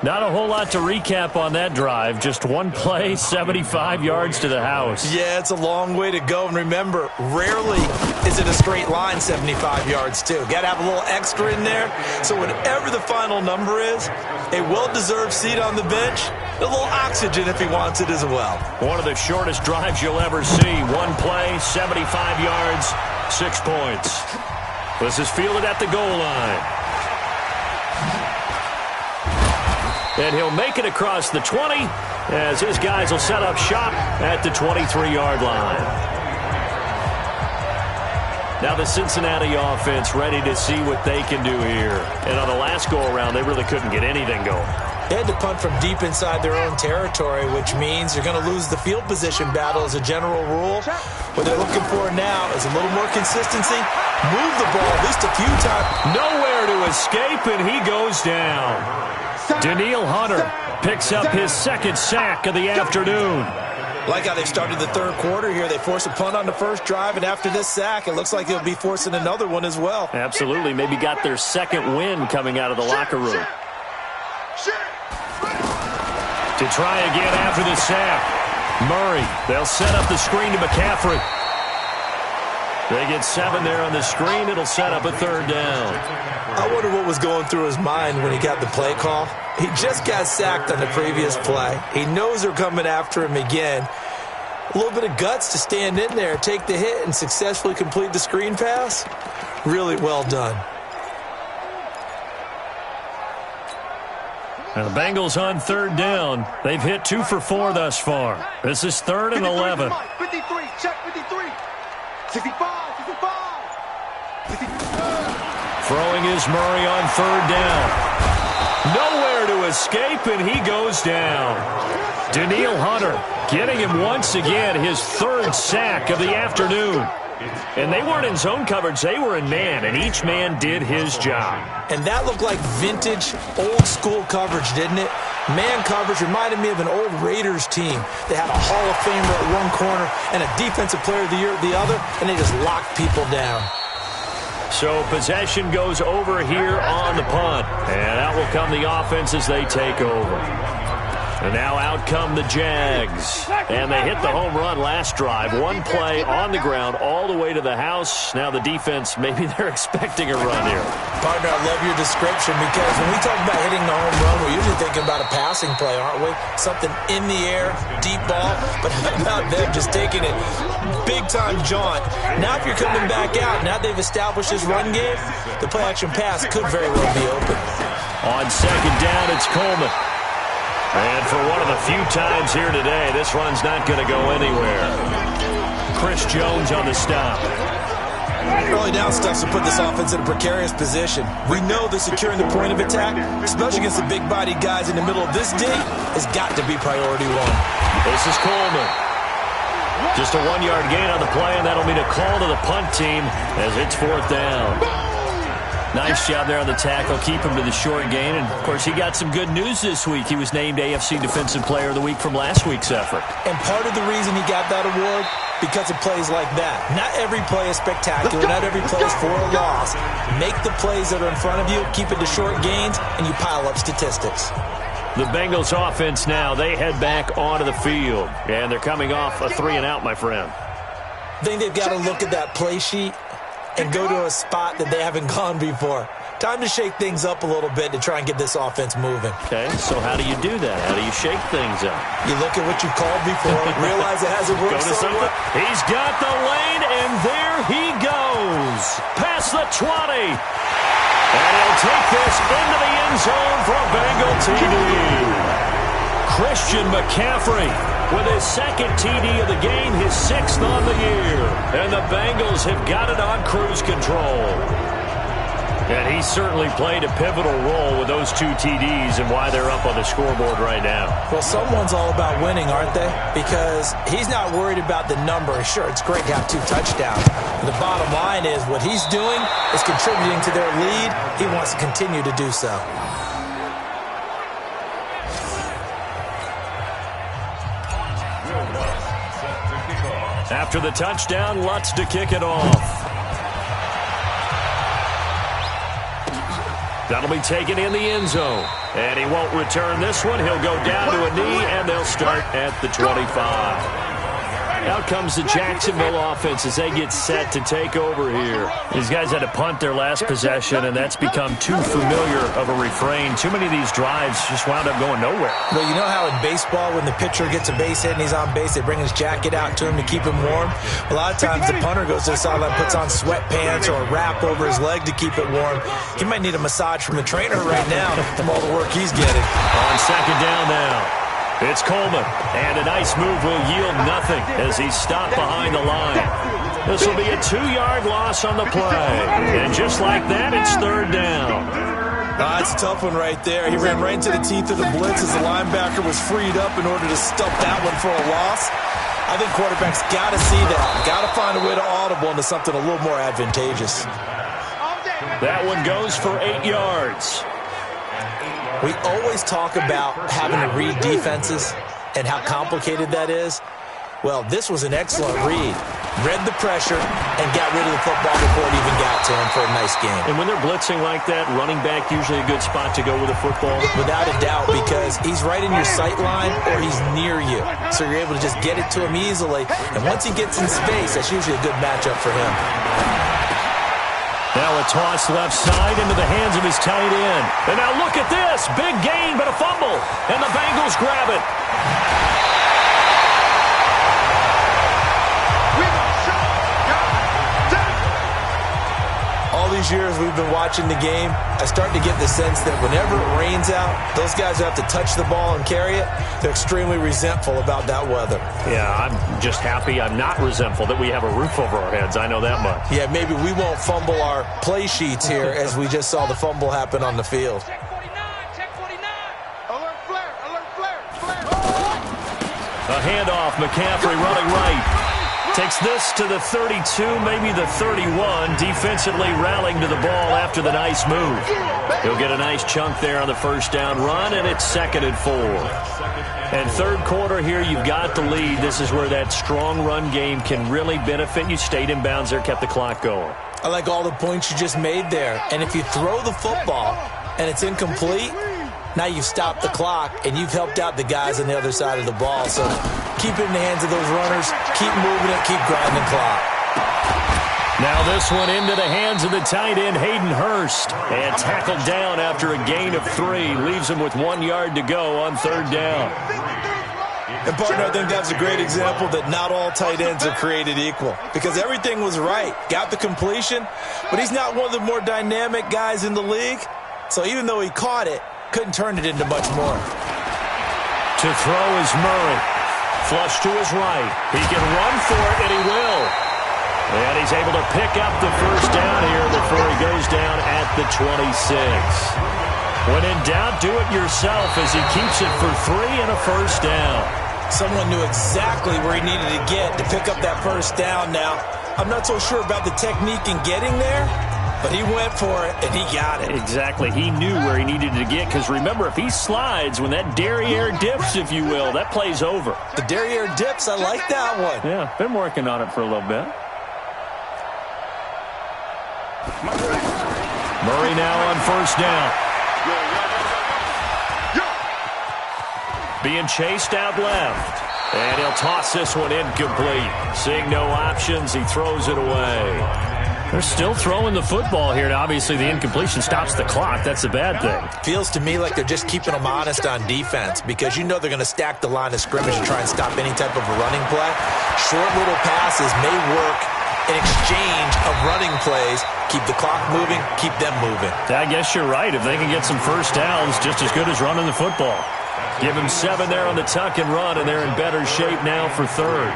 Not a whole lot to recap on that drive. Just one play, 75 yards to the house.
Yeah, it's a long way to go. And remember, rarely is it a straight line 75 yards, too. Got to have a little extra in there. So whatever the final number is, a well-deserved seat on the bench, a little oxygen if he wants it as well.
One of the shortest drives you'll ever see. One play, 75 yards, 6 points. This is fielded at the goal line. And he'll make it across the 20 as his guys will set up shop at the 23-yard line. Now the Cincinnati offense ready to see what they can do here. And on the last go-around, they really couldn't get anything going.
They had to punt from deep inside their own territory, which means they're going to lose the field position battle as a general rule. What they're looking for now is a little more consistency. Move the ball at least a few times.
Nowhere to escape, and he goes down. Daniil Hunter picks up his 2nd sack of the afternoon.
Like how they started the 3rd quarter here. They forced a punt on the first drive, and after this sack, it looks like they'll be forcing another one as well.
Absolutely. Maybe got their 2nd win coming out of the locker room. To try again after the sack. Murray, they'll set up the screen to McCaffrey. They get 7 there on the screen. It'll set up a 3rd down.
I wonder what was going through his mind when he got the play call. He just got sacked on the previous play. He knows they're coming after him again. A little bit of guts to stand in there, take the hit, and successfully complete the screen pass. Really well done.
Now the Bengals on 3rd down. They've hit 2 for 4 thus far. This is 3rd and 11.
53, check 53. 65, 65. 65.
Throwing is Murray on third down. Nowhere to escape, and he goes down. Danielle Hunter getting him once again his third sack of the afternoon. And they weren't in zone coverage. They were in man, and each man did his job.
And that looked like vintage, old-school coverage, didn't it? Man coverage reminded me of an old Raiders team. They had a Hall of Famer at one corner and a Defensive Player of the Year at the other, and they just locked people down.
So possession goes over here on the punt. And out will come the offense as they take over. And now out come the Jags. And they hit the home run last drive. One play on the ground all the way to the house. Now the defense, maybe they're expecting a run here.
Partner, I love your description because when we talk about hitting the home run, we're usually thinking about a passing play, aren't we? Something in the air, deep ball. But how about them just taking it big-time jaunt? Now if you're coming back out, now they've established this run game, the play-action pass could very well be open.
On second down, it's Coleman. And for one of the few times here today, this run's not going to go anywhere. Chris Jones on the stop.
Early down stuff to put this offense in a precarious position. We know that securing the point of attack, especially against the big-bodied guys in the middle of this D, has got to be priority one.
This is Coleman. Just a 1-yard gain on the play, and that'll mean a call to the punt team as it's fourth down. Nice job there on the tackle. Keep him to the short gain. And, of course, he got some good news this week. He was named AFC Defensive Player of the Week from last week's effort.
And part of the reason he got that award, because of plays like that. Not every play is spectacular. Not every play is for a loss. Make the plays that are in front of you, keep it to short gains, and you pile up statistics.
The Bengals offense now, they head back onto the field. And they're coming off a 3-and-out, my friend.
I think they've got to look at that play sheet and go to a spot that they haven't gone before. Time to shake things up a little bit to try and get this offense moving.
Okay, so how do you do that? How do you shake things up?
You look at what you called before, realize it hasn't worked so well.
He's got the lane, and there he goes. Past the 20. And he'll take this into the end zone for a Bengal TD. Christian McCaffrey with his second TD of the game, his 6th on the year. And the Bengals have got it on cruise control. And he certainly played a pivotal role with those 2 TDs and why they're up on the scoreboard right now.
Well, someone's all about winning, aren't they? Because he's not worried about the number. Sure, it's great to have 2 touchdowns. But the bottom line is what he's doing is contributing to their lead. He wants to continue to do so.
After the touchdown, Lutz to kick it off. That'll be taken in the end zone. And he won't return this one. He'll go down to a knee, and they'll start at the 25. Out comes the Jacksonville offense as they get set to take over here. These guys had to punt their last possession, and that's become too familiar of a refrain. Too many of these drives just wound up going nowhere.
Well, you know how in baseball when the pitcher gets a base hit and he's on base, they bring his jacket out to him to keep him warm? A lot of times the punter goes to the sideline, puts on sweatpants or a wrap over his leg to keep it warm. He might need a massage from the trainer right now from all the work he's getting.
On second down now. It's Coleman, and a nice move will yield nothing as he's stopped behind the line. This will be a 2-yard loss on the play. And just like that, it's third down.
That's a tough one right there. He ran right into the teeth of the blitz as the linebacker was freed up in order to stuff that one for a loss. I think quarterbacks got to see that. Got to find a way to audible into something a little more advantageous.
That one goes for 8 yards.
We always talk about having to read defenses and how complicated that is. Well, this was an excellent read. Read the pressure and got rid of the football before it even got to him for a nice game.
And when they're blitzing like that, running back usually a good spot to go with the football?
Without a doubt, because he's right in your sight line or he's near you. So you're able to just get it to him easily. And once he gets in space, that's usually a good matchup for him.
Now a toss left side into the hands of his tight end. And now look at this. Big gain, but a fumble. And the Bengals grab it.
All these years we've been watching the game, I start to get the sense that whenever it rains out, those guys who have to touch the ball and carry it, they're extremely resentful about that weather.
Yeah, I'm just happy I'm not resentful that we have a roof over our heads. I know that much.
Yeah, maybe we won't fumble our play sheets here as we just saw the fumble happen on the field.
Check 49, check 49. Alert flare, alert flare, flare.
A handoff, McCaffrey running right. Takes this to the 32, maybe the 31. Defensively rallying to the ball after the nice move. He'll get a nice chunk there on the first down run, and it's 2nd and 4. And third quarter here, you've got the lead. This is where that strong run game can really benefit you. Stayed in bounds there, kept the clock going.
I like all the points you just made there. And if you throw the football and it's incomplete, now you've stopped the clock and you've helped out the guys on the other side of the ball. So keep it in the hands of those runners. Keep moving it. Keep grinding clock.
Now this one into the hands of the tight end, Hayden Hurst. And tackled down after a gain of 3. Leaves him with 1 yard to go on 3rd down.
And, partner, I think that's a great example that not all tight ends are created equal. Because everything was right. Got the completion, but he's not one of the more dynamic guys in the league. So even though he caught it, couldn't turn it into much more.
To throw is Murray. Flush to his right. He can run for it, and he will. And he's able to pick up the first down here before he goes down at the 26. When in doubt, do it yourself as he keeps it for 3 and a first down.
Someone knew exactly where he needed to get to pick up that first down now. I'm not so sure about the technique in getting there, but he went for it, and he got it.
Exactly. He knew where he needed to get, because remember, if he slides, when that derriere dips, if you will, that play's over.
The derriere dips, I like that one.
Yeah, been working on it for a little bit. Murray now on first down. Being chased out left. And he'll toss this one incomplete. Seeing no options, he throws it away. They're still throwing the football here. Obviously, the incompletion stops the clock. That's a bad thing.
Feels to me like they're just keeping them honest on defense, because you know they're going to stack the line of scrimmage and try and stop any type of a running play. Short little passes may work in exchange of running plays. Keep the clock moving, keep them moving.
I guess you're right. If they can get some first downs, just as good as running the football. Give him 7 there on the tuck and run, and they're in better shape now for 3rd.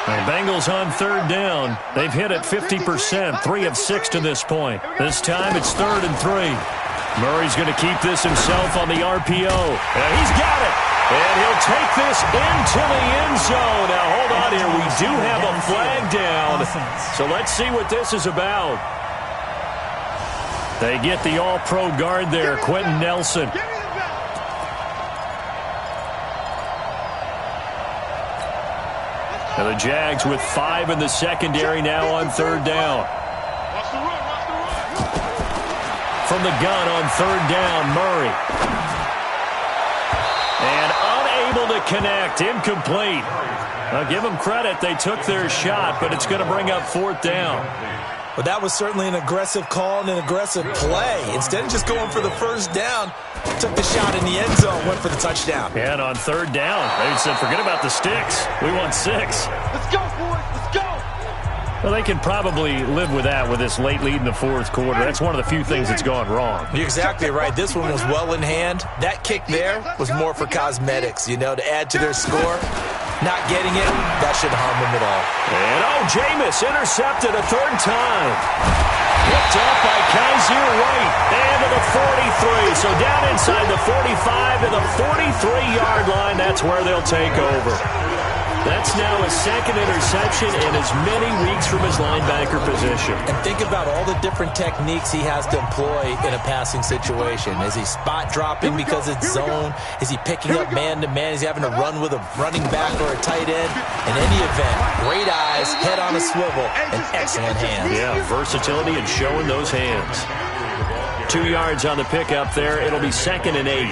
The Bengals on 3rd down. They've hit it 50%, 3 of 6 to this point. This time it's 3rd and 3. Murray's going to keep this himself on the RPO. And he's got it. And he'll take this into the end zone. Now, hold on here. We do have a flag down. So let's see what this is about. They get the all-pro guard there, Quentin Nelson. And the Jags with 5 in the secondary now on 3rd down. From the gun on 3rd down, Murray. And unable to connect, incomplete. Now give them credit, they took their shot, but it's going to bring up 4th down.
But that was certainly an aggressive call and an aggressive play. Instead of just going for the first down, took the shot in the end zone, went for the touchdown.
And on 3rd down, they said, forget about the sticks. We want 6.
Let's go, boys. Let's go.
Well, they can probably live with that with this late lead in the 4th quarter. That's one of the few things that's gone wrong.
You're exactly right. This one was well in hand. That kick there was more for cosmetics, you know, to add to their score. Not getting it, that shouldn't harm them at all.
And, Jameis intercepted a 3rd time. Picked up by Kaiser White. And to the 43. So down inside the 45 to the 43-yard line. That's where they'll take over. That's now his 2nd interception in as many weeks from his linebacker position.
And think about all the different techniques he has to employ in a passing situation. Is he spot dropping because it's zone? Is he picking up man-to-man? Is he having to run with a running back or a tight end? In any event, great eyes, head on a swivel, and excellent hands.
Yeah, versatility and showing those hands. 2 yards on the pickup there. It'll be 2nd and 8.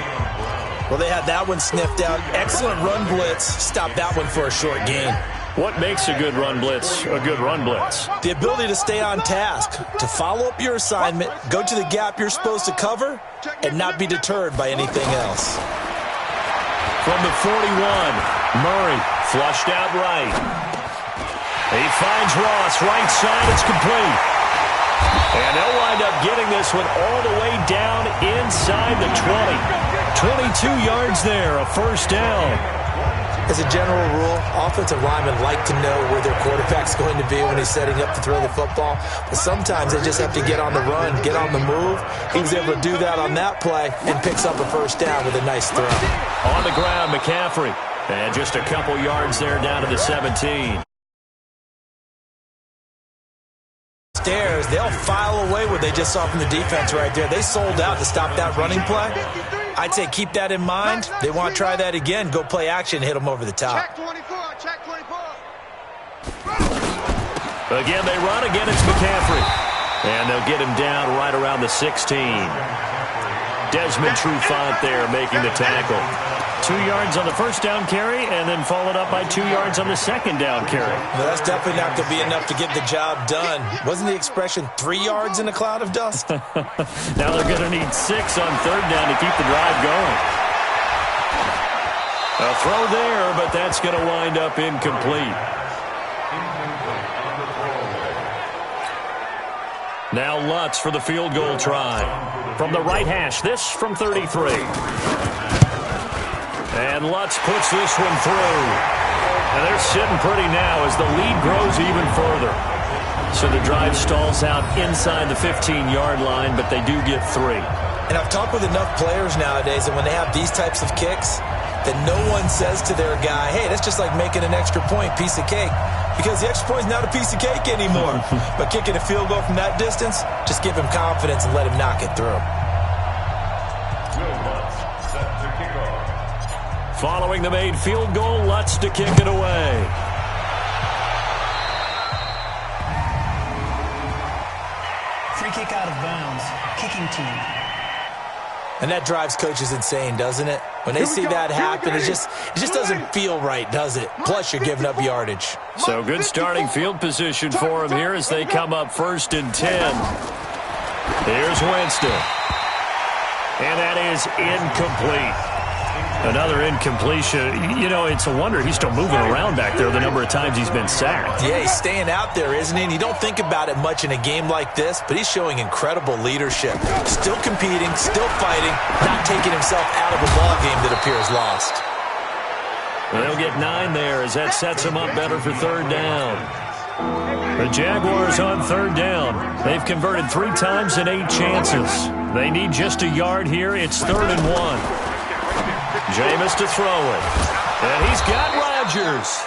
Well, they had that one sniffed out. Excellent run blitz. Stop that one for a short gain.
What makes a good run blitz a good run blitz?
The ability to stay on task, to follow up your assignment, go to the gap you're supposed to cover, and not be deterred by anything else.
From the 41, Murray flushed out right. He finds Ross, right side, it's complete. And they'll wind up getting this one all the way down inside the 20. 22 yards there, a first down.
As a general rule, offensive linemen like to know where their quarterback's going to be when he's setting up to throw the football. But sometimes they just have to get on the run, get on the move. He was able to do that on that play and picks up a first down with a nice throw.
On the ground, McCaffrey. And just a couple yards there down to the 17.
Stairs, they'll file away what they just saw from the defense right there. They sold out to stop that running play. I'd say keep that in mind. They want to try that again. Go play action, hit them over the top.
Check 24, check 24.
Again, they run. Again, it's McCaffrey. And they'll get him down right around the 16. Desmond Trufant there making the tackle. 2 yards on the first down carry, and then followed up by 2 yards on the second down carry.
Well, that's definitely not going to be enough to get the job done. Wasn't the expression 3 yards in a cloud of dust?
Now they're going to need 6 on third down to keep the drive going. A throw there, but that's going to wind up incomplete. Now Lutz for the field goal try. From the right hash, this from 33. And Lutz puts this one through. And they're sitting pretty now as the lead grows even further. So the drive stalls out inside the 15-yard line, but they do get 3.
And I've talked with enough players nowadays that when they have these types of kicks, that no one says to their guy, hey, that's just like making an extra point, piece of cake. Because the extra point is not a piece of cake anymore. But kicking a field goal from that distance, just give him confidence and let him knock it through.
Following the made field goal, Lutz to kick it away.
Free kick out of bounds. Kicking team.
And that drives coaches insane, doesn't it? When they see that happen, it just doesn't feel right, does it? Plus, you're giving up yardage.
So good starting field position for them here as they come up 1st and 10. Here's Winston. And that is incomplete. Another incompletion. You know, it's a wonder he's still moving around back there the number of times he's been sacked.
Yeah, he's staying out there, isn't he? And you don't think about it much in a game like this, but he's showing incredible leadership. Still competing, still fighting, not taking himself out of a ball game that appears lost.
Well, they'll get 9 there as that sets him up better for third down. The Jaguars on third down. They've converted 3 times in 8 chances. They need just a yard here. It's 3rd and 1. Jameis to throw it. And he's got Rodgers.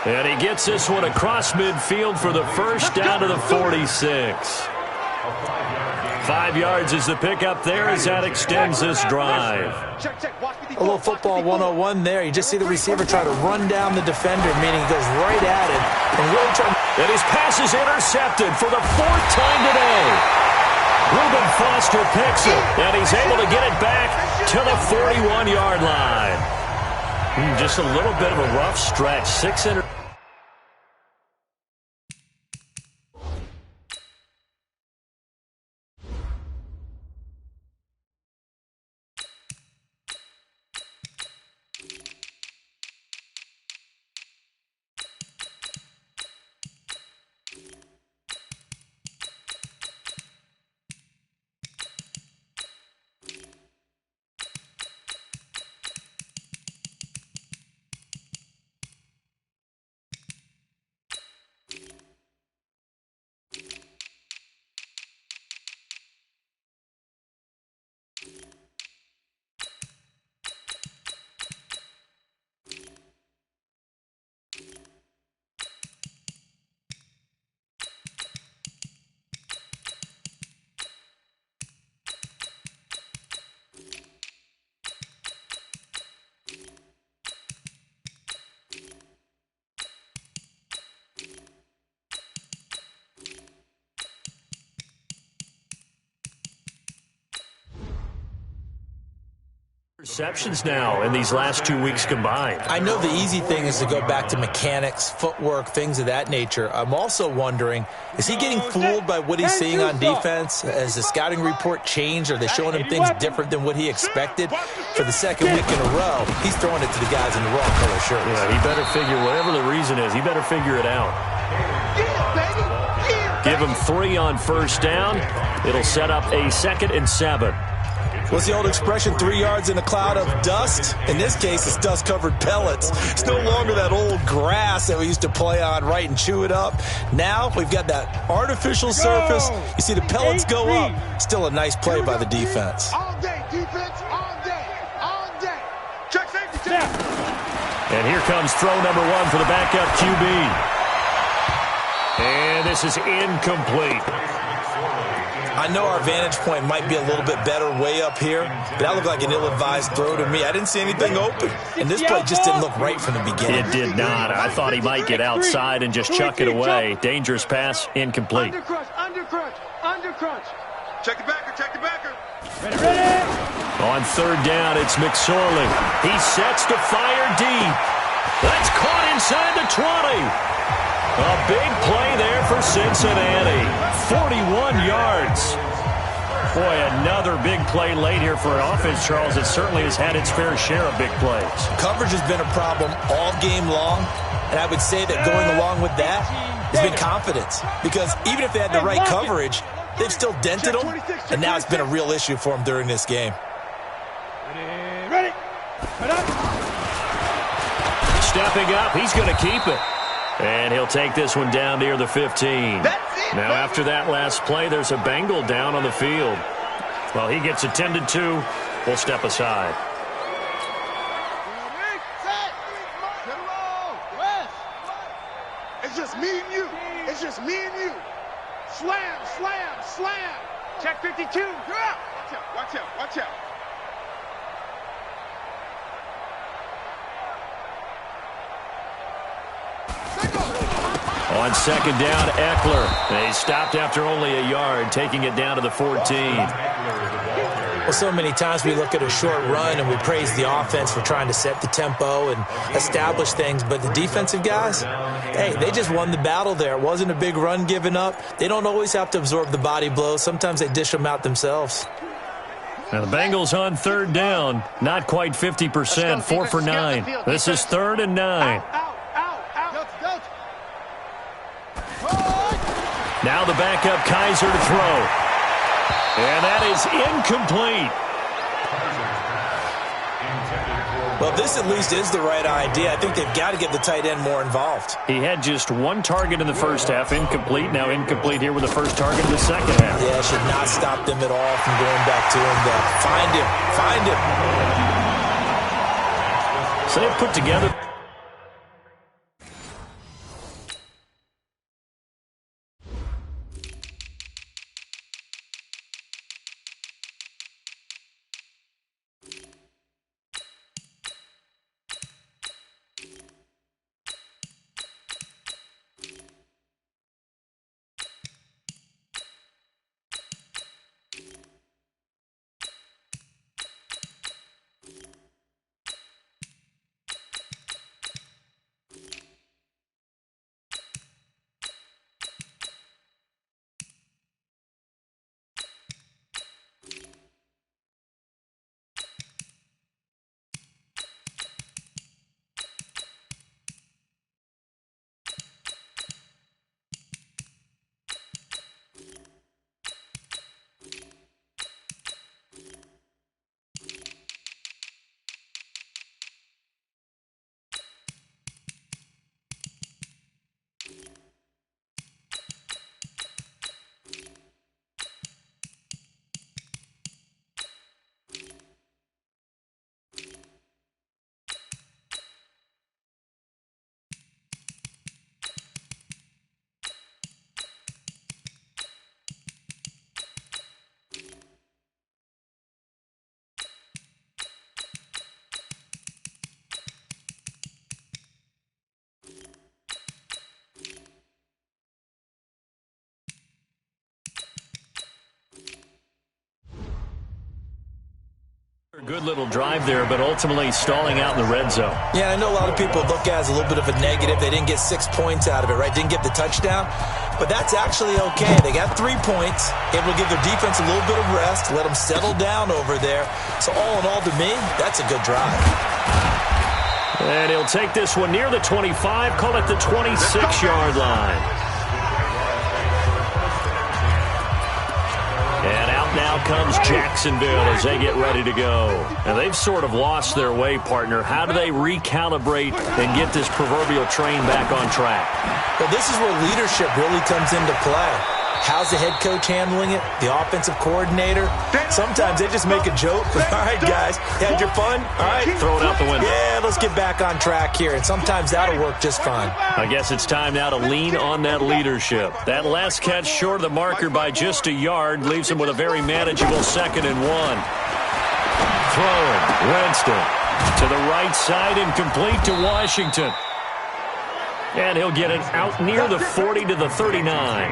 And he gets this one across midfield for the first down to the 46. 5 yards is the pickup there as that extends this drive.
A little football 101 there. You just see the receiver try to run down the defender, meaning he goes right at it. And really trying.
And his pass is intercepted for the 4th time today. Reuben Foster picks it, and he's able to get it back to the 41-yard line. Just a little bit of a rough stretch. 6 receptions now in these last 2 weeks combined.
I know the easy thing is to go back to mechanics, footwork, things of that nature. I'm also wondering, is he getting fooled by what he's seeing on defense? Has the scouting report changed? Are they showing him things different than what he expected? For the 2nd week in a row, he's throwing it to the guys in the wrong color shirts.
Yeah, he better figure, whatever the reason is, he better figure it out. Give him 3 on first down. It'll set up a 2nd and 7.
What's the old expression, 3 yards in a cloud of dust? In this case, it's dust-covered pellets. It's no longer that old grass that we used to play on, right, and chew it up. Now we've got that artificial surface. You see the pellets go up. Still a nice play by the defense.
All day, defense, all day, all day. Check safety, check.
And here comes throw number 1 for the backup QB. And this is incomplete.
I know our vantage point might be a little bit better way up here, but that looked like an ill-advised throw to me. I didn't see anything open, and this play just didn't look right from the beginning.
It did not. I thought he might get outside and just chuck it away. Dangerous pass, incomplete.
Under crunch. Check the backer.
Ready.
On third down, it's McSorley. He sets to fire deep. That's caught inside the 20. A big play there for Cincinnati. 41 yards. Boy, another big play late here for an offense, Charles, that certainly has had its fair share of big plays.
Coverage has been a problem all game long, and I would say that going along with that has been confidence. Because even if they had the right coverage, they've still dented them, and now it's been a real issue for them during this game.
Ready.
Stepping up, he's going to keep it. And he'll take this one down near the 15. Now, after that last play, there's a Bengal down on the field. Well, he gets attended to. We'll step aside.
It's just me and you. It's just me and you. Slam. Check 52. Watch out.
On second down, Eckler. They stopped after only a yard, taking it down to the 14.
Well, so many times we look at a short run and we praise the offense for trying to set the tempo and establish things, but the defensive guys, hey, they just won the battle there. It wasn't a big run given up. They don't always have to absorb the body blows. Sometimes they dish them out themselves.
Now the Bengals on third down, not quite 50%, 4 for 9. This is 3rd and 9. Now the backup Kaiser to throw. And that is incomplete.
Well, this at least is the right idea. I think they've got to get the tight end more involved.
He had just 1 target in the first half, incomplete. Now incomplete here with the first target in the second half.
Yeah, should not stop them at all from going back to him. Find him.
So they've put together. Good little drive there, but ultimately stalling out in the red zone.
Yeah, I know a lot of people look at it as a little bit of a negative. They didn't get 6 points out of it, right? Didn't get the touchdown. But that's actually okay. They got 3 points, able to give their defense a little bit of rest, let them settle down over there. So all in all, to me, that's a good drive.
And he'll take this one near the 25, call it the 26-yard line. Now comes Jacksonville as they get ready to go. And they've sort of lost their way, partner. How do they recalibrate and get this proverbial train back on track?
Well, this is where leadership really comes into play. How's the head coach handling it? The offensive coordinator? Sometimes they just make a joke. All right, guys, you had your fun? All right.
Throw it out the window.
Yeah, let's get back on track here. And sometimes that'll work just fine.
I guess it's time now to lean on that leadership. That last catch short of the marker by just a yard leaves him with a very manageable 2nd and 1. Throwing. Winston to the right side and complete to Washington. And he'll get it out near the 40 to the 39.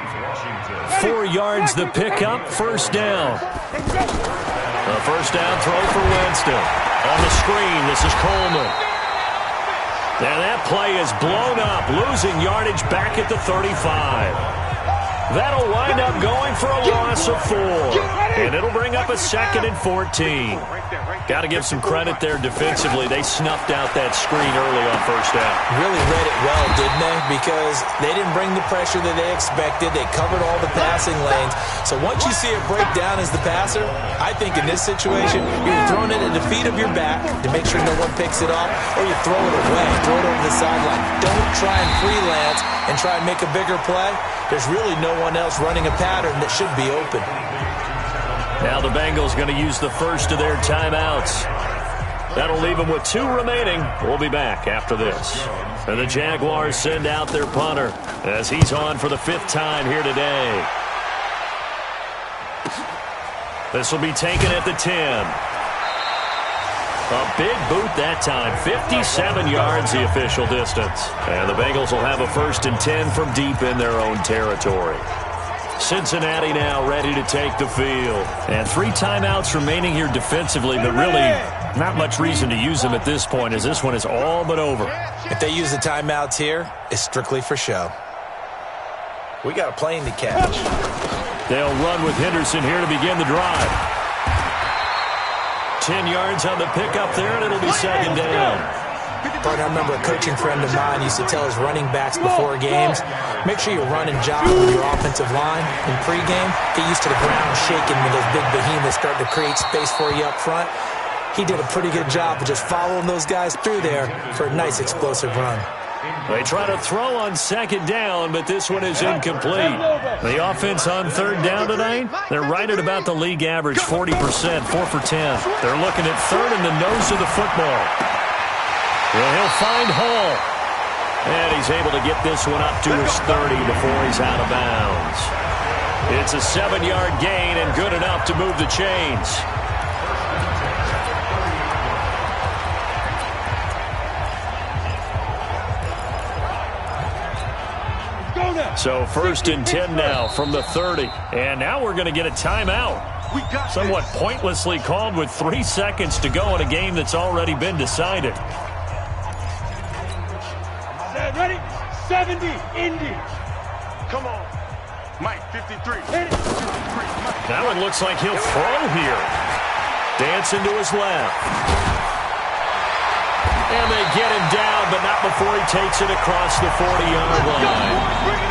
4 yards the pickup, first down. A first down throw for Winston. On the screen, this is Coleman. And that play is blown up, losing yardage back at the 35. That'll wind up going for a loss of 4. And it'll bring up a 2nd and 14. Got to give some credit there defensively. They snuffed out that screen early on first down.
Really read it well, didn't they? Because they didn't bring the pressure that they expected. They covered all the passing lanes. So once you see it break down as the passer, I think in this situation, you're throwing it at the feet of your back to make sure no one picks it off, or you throw it away, throw it over the sideline. Don't try and freelance and try and make a bigger play. There's really no one else running a pattern that should be open.
Now the Bengals going to use the first of their timeouts. That'll leave them with 2 remaining. We'll be back after this. And the Jaguars send out their punter as he's on for the 5th time here today. This will be taken at the 10. A big boot that time. 57 yards the official distance. And the Bengals will have a 1st and 10 from deep in their own territory. Cincinnati now ready to take the field. And 3 timeouts remaining here defensively, but really not much reason to use them at this point as this one is all but over.
If they use the timeouts here, it's strictly for show. We got a plane to catch.
They'll run with Henderson here to begin the drive. 10 yards on the pickup there, and it'll be 2nd down.
But I remember a coaching friend of mine used to tell his running backs before games, make sure you run and jog with your offensive line in pregame. Get used to the ground shaking when those big behemoths start to create space for you up front. He did a pretty good job of just following those guys through there for a nice explosive run.
They try to throw on 2nd down, but this one is incomplete. The offense on 3rd down tonight, they're right at about the league average, 40%, 4 for 10. They're looking at 3rd in the nose of the football. Well, he'll find Hall. And he's able to get this one up to his 30 before he's out of bounds. It's a 7-yard gain and good enough to move the chains. So 1st and 10 now from the 30. And now we're going to get a timeout. Somewhat pointlessly called with 3 seconds to go in a game that's already been decided.
Ready? 70, Indy. Come on. Mike, 53. Hit it. 53.
That one looks like he'll throw here. Dancing to his left. And they get him down, but not before he takes it across the 40-yard line.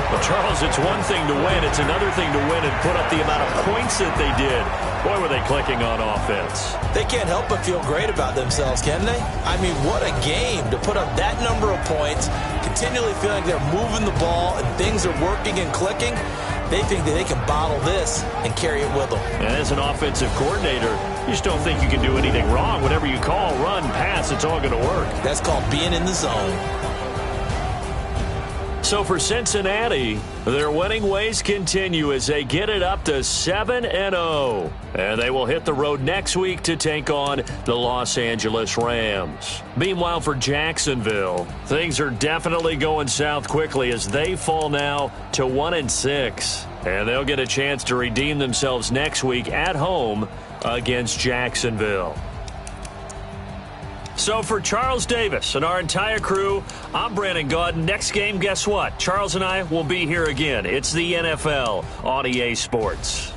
Well, Charles, it's one thing to win. It's another thing to win and put up the amount of points that they did. Boy, were they clicking on offense.
They can't help but feel great about themselves, can they? I mean, what a game to put up that number of points, continually feeling like they're moving the ball and things are working and clicking. They think that they can bottle this and carry it with them.
And as an offensive coordinator, you just don't think you can do anything wrong. Whatever you call, run, pass, it's all going to work.
That's called being in the zone.
So for Cincinnati, their winning ways continue as they get it up to 7-0. And they will hit the road next week to take on the Los Angeles Rams. Meanwhile, for Jacksonville, things are definitely going south quickly as they fall now to 1-6. And they'll get a chance to redeem themselves next week at home against Jacksonville. So for Charles Davis and our entire crew, I'm Brandon Gaudin. Next game, guess what? Charles and I will be here again. It's the NFL on EA Sports.